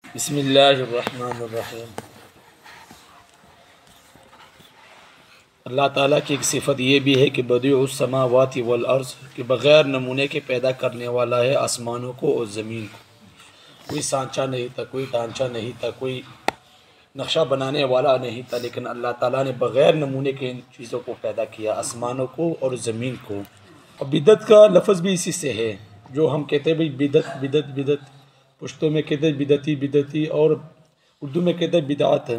बिस्मिल्लाहिर्रहमानिर्रहीम। अल्लाह ताला की एक सिफ़त ये भी है कि बदीउस समावाति वल अर्ज़, कि बग़ैर नमूने के पैदा करने वाला है आसमानों को और ज़मीन को। कोई सांचा नहीं था, कोई ढांचा नहीं था, कोई नक्शा बनाने वाला नहीं था, लेकिन अल्लाह ताला ने बग़ैर नमूने के इन चीज़ों को पैदा किया, आसमानों को और ज़मीन को। और बिदत का लफ्ज़ भी इसी से है, जो हम कहते हैं भाई बिदत बिदत बिदत, पुश्तो में कहते हैं बिदती बिदती और उर्दू में कहते हैं बिदात,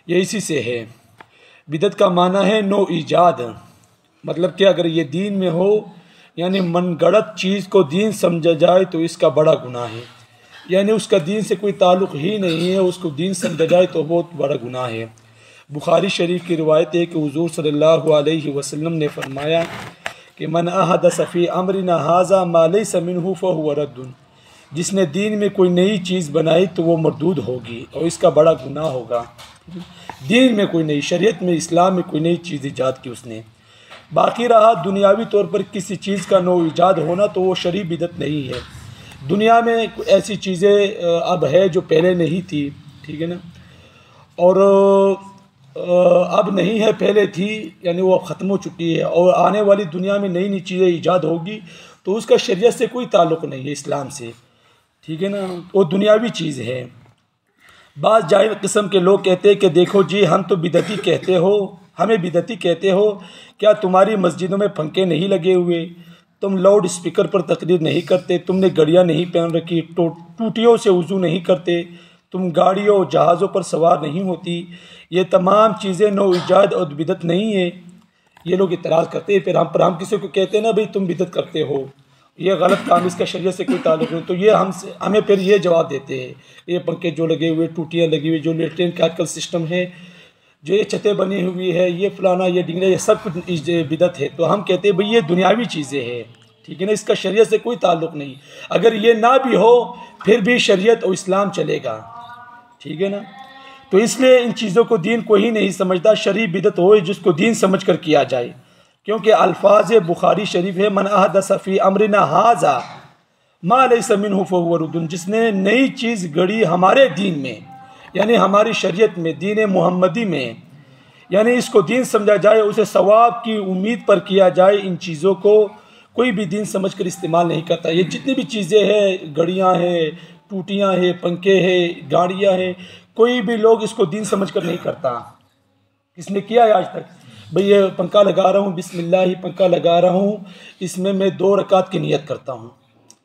ये इसी से है। बिदत का माना है नो ईजाद, मतलब कि अगर ये दीन में हो यानी मनगढ़ंत चीज़ को दीन समझा जाए तो इसका बड़ा गुनाह है, यानी उसका दीन से कोई ताल्लुक़ ही नहीं है, उसको दीन समझा जाए तो बहुत बड़ा गुनाह है। बुखारी शरीफ की रिवायत है कि हुज़ूर सल्लल्लाहु अलैहि वसल्लम ने फरमाया कि मन अहदस फ़ी अम्रिना हाज़ा मा लैसा मिन्हु फ़हुव रद्दुन, जिसने दीन में कोई नई चीज़ बनाई तो वो मरदूद होगी और इसका बड़ा गुनाह होगा। दीन में कोई नई, शरीयत में, इस्लाम में कोई नई चीज़ ईजाद की उसने। बाकी रहा दुनियावी तौर पर किसी चीज़ का नो ईजाद होना, तो वो शरई बिदत नहीं है। दुनिया में ऐसी चीज़ें अब है जो पहले नहीं थी, ठीक है ना, और अब नहीं है, पहले थी, यानी वो अब ख़त्म हो चुकी है। और आने वाली दुनिया में नई नई चीज़ें ईजाद होगी तो उसका शरीयत से कोई ताल्लुक़ नहीं है, इस्लाम से, ठीक है ना, वो दुनियावी चीज़ है। बाज़ जाहिल किस्म के लोग कहते हैं कि देखो जी, हम तो बिदती कहते हो, हमें बिदती कहते हो, क्या तुम्हारी मस्जिदों में पंखे नहीं लगे हुए, तुम लाउड स्पीकर पर तकरीर नहीं करते, तुमने घड़ियाँ नहीं पहन रखी, टूटियों से वज़ू नहीं करते, तुम गाड़ियों और जहाज़ों पर सवार नहीं होती, ये तमाम चीज़ें नो ईजाद और बिदत नहीं है। ये लोग इतराज़ करते हैं, फिर हम किसी को कहते हैं ना भाई तुम बिदत करते हो, ये गलत काम, इसका शरीयत से कोई ताल्लुक़ नहीं, तो ये हमें फिर ये जवाब देते हैं, ये पंखे जो लगे हुए, टूटियाँ लगी हुई, जो लेट्रिन का आजकल सिस्टम है, जो ये छतें बनी हुई है, ये फलाना, ये डिंगना, ये सब कुछ बिदत है। तो हम कहते हैं भाई ये दुनियावी चीज़ें हैं, ठीक है ना, इसका शरीयत से कोई ताल्लुक़ नहीं। अगर ये ना भी हो फिर भी शरीयत और इस्लाम चलेगा, ठीक है ना। तो इसलिए इन चीज़ों को दीन को ही नहीं समझता, शरई बिदत हो जिसको दीन समझ कर किया जाए, क्योंकि अल्फाज बुखारी शरीफ है, मन अहदस फ़ी अम्रिना हाज़ा मा लैसा मिन्हु फ़हुव रद्दुन, जिसने नई चीज़ गढ़ी हमारे दीन में, यानी हमारी शरीयत में, दीन मुहम्मदी में, यानी इसको दीन समझा जाए, उसे सवाब की उम्मीद पर किया जाए। इन चीज़ों को कोई भी दीन समझ कर इस्तेमाल नहीं करता। ये जितनी भी चीज़ें हैं, घड़ियाँ हैं, टूटियाँ हैं, पंखे हैं, गाड़ियाँ हैं, कोई भी लोग इसको दीन समझ कर नहीं करता। किसने किया है आज तक? भाई ये पंखा लगा रहा हूँ, बिस्मिल्लाह ही पंखा लगा रहा हूँ, इसमें मैं 2 रकात की नियत करता हूँ।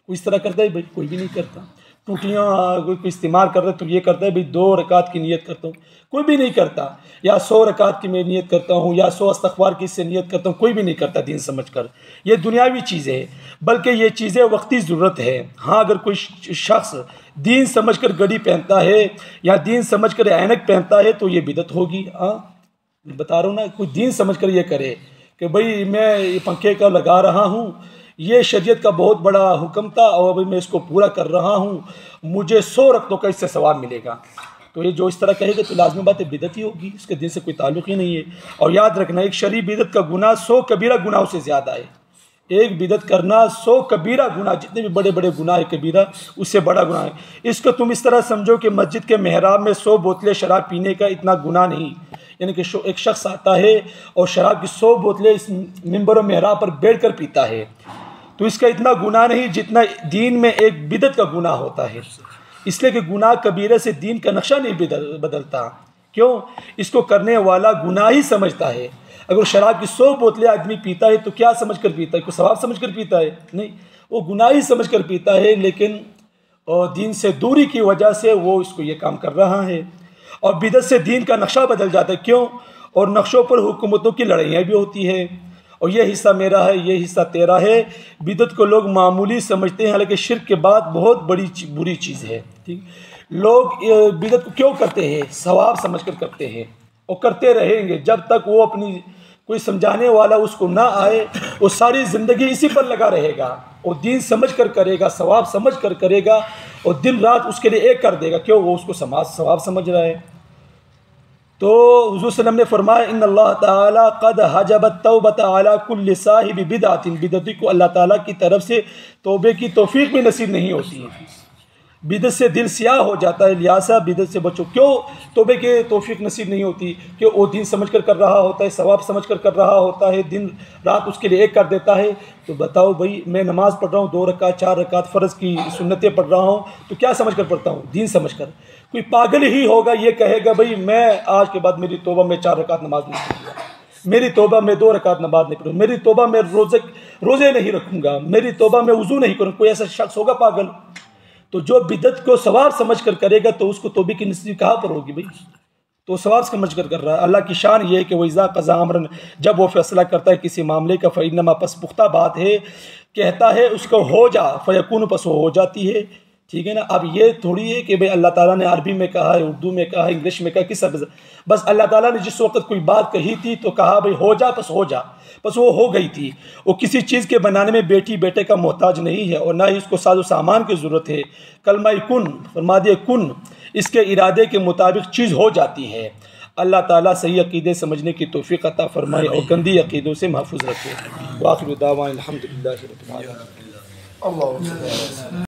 कोई इस तरह करता है? भाई कोई भी नहीं करता। टूटियाँ कोई इस्तेमाल कर रहा है तो ये करता है भाई 2 रकात की नियत करता हूँ, कोई भी नहीं करता। या 100 रकात की मैं नियत करता हूँ, या 100 इस्तग़फ़ार की इससे नियत करता हूँ, कोई भी नहीं करता दीन समझ कर। ये दुनियावी चीज़ें हैं, बल्कि ये चीज़ें वक्ती ज़रूरत है। हाँ, अगर कोई शख्स दीन समझ कर घड़ी पहनता है या दीन समझ कर ऐनक पहनता है तो ये बिदत होगी। हाँ, बता रहा हूँ ना, कोई दीन समझ कर ये करे कि भाई मैं ये पंखे का लगा रहा हूँ, ये शरीयत का बहुत बड़ा हुक्म था और अभी मैं इसको पूरा कर रहा हूँ, मुझे 100 रकतों का इससे सवाब मिलेगा, तो ये जो इस तरह कहेगा तो लाजमी बात है बिदत ही होगी, इसके दिन से कोई ताल्लुक़ ही नहीं है। और याद रखना, एक शरई बिदत का गुनाह 100 कबीरा गुनाहों से ज़्यादा है। एक बिदत करना 100 कबीरा गुनाह, जितने भी बड़े बड़े गुनाह है कबीरा, उससे बड़ा गुनाह है। इसको तुम इस तरह समझो कि मस्जिद के मेहराब में 100 बोतलें शराब पीने का इतना गुनाह नहीं, यानी कि एक शख्स आता है और शराब की 100 बोतलें इस मिंबर और मेहराब पर बैठ कर पीता है, तो इसका इतना गुनाह नहीं जितना दीन में एक बिदत का गुनाह होता है। इसलिए कि गुनाह कबीरे से दीन का नक्शा नहीं बदलता। क्यों? इसको करने वाला गुनाह ही समझता है। अगर शराब की 100 बोतलें आदमी पीता है तो क्या समझ कर पीता है? कोई सवाब समझ कर पीता है? नहीं, वो गुनाह ही समझ कर पीता है, लेकिन दीन से दूरी की वजह से वो इसको ये काम कर रहा है। और बिदत से दीन का नक्शा बदल जाता है। क्यों? और नक्शों पर हुकूमतों की लड़ाइयाँ भी होती है, और ये हिस्सा मेरा है, ये हिस्सा तेरा है। बिदत को लोग मामूली समझते हैं, हालांकि शिर्क के बाद बहुत बड़ी बुरी चीज़ है। ठीक, लोग बिदत को क्यों करते हैं? सवाब समझ कर करते हैं और करते रहेंगे जब तक वो अपनी कोई समझाने वाला उसको ना आए। वो सारी ज़िंदगी इसी पर लगा रहेगा और दीन समझ कर करेगा, सवाब समझ कर करेगा, और दिन रात उसके लिए एक कर देगा। क्यों? वो उसको सवाब समझ रहा है। तो हुज़ूर सल्लल्लाहु अलैहि वसल्लम ने फरमाया, इन्नल्लाह ताला क़द हजबत तौबत अला कुल्लि साहिबि बिदअतिन, बिदअती को अल्लाह ताला की तरफ से तौबे की तौफीक भी नसीब नहीं होती है। बिदत से दिल सियाह हो जाता है, लिहाजा बिदत से बचो। क्यों तौबे के तौफीक नसीब नहीं होती? कि वो दिन समझ कर रहा होता है, सवाब समझ कर रहा होता है, दिन रात उसके लिए एक कर देता है। तो बताओ भाई, मैं नमाज़ पढ़ रहा हूँ 2 रकात 4 रकात फ़र्ज़ की सुन्नतें पढ़ रहा हूँ, तो क्या समझ कर पढ़ता हूँ? दीन समझ कर। कोई पागल ही होगा ये कहेगा भाई मैं आज के बाद मेरी तौबा में 4 रकात नमाज नहीं पढ़ूँगा, मेरी तौबा में 2 रकात नमाज नहीं पढ़ूँगा, मेरी तौबा में रोज़े नहीं रखूँगा, मेरी तौबा में वज़ू नहीं करूँगा। कोई ऐसा शख्स होगा पागल? तो जो बिदत को सवाब समझ कर करेगा तो उसको तौबे की नसीब कहाँ पर होगी भाई? तो सवाब समझ कर रहा है। अल्लाह की शान ये है कि वो इज़ा क़ज़ा अमरन, जब वो फैसला करता है किसी मामले का, फ़इन्नमा, पस पुख्ता बात है, कहता है उसको हो जा, फ़यकून, पस वो हो जाती है। ठीक है ना। अब ये थोड़ी है कि भाई अल्लाह ताला ने अरबी में कहा है, उर्दू में कहा है, इंग्लिश में कहा, किस बस अल्लाह ताला ने जिस वक्त कोई बात कही थी तो कहा भाई हो जा, बस हो जा, बस वो हो गई थी। वो किसी चीज़ के बनाने में बेटी बेटे का मोहताज नहीं है और ना ही उसको साजो सामान की ज़रूरत है। कलमा कुन फरमा दिए, कुन, इसके इरादे के मुताबिक चीज़ हो जाती है। अल्लाह ताला सही अक़ीदे समझने की तौफ़ीक़ अता फ़रमाए और गंदी अक़ीदों से महफूज़ रखे। वाखिर दावाना अल्हम्दुलिल्लाहि रब्बिल आलमीन।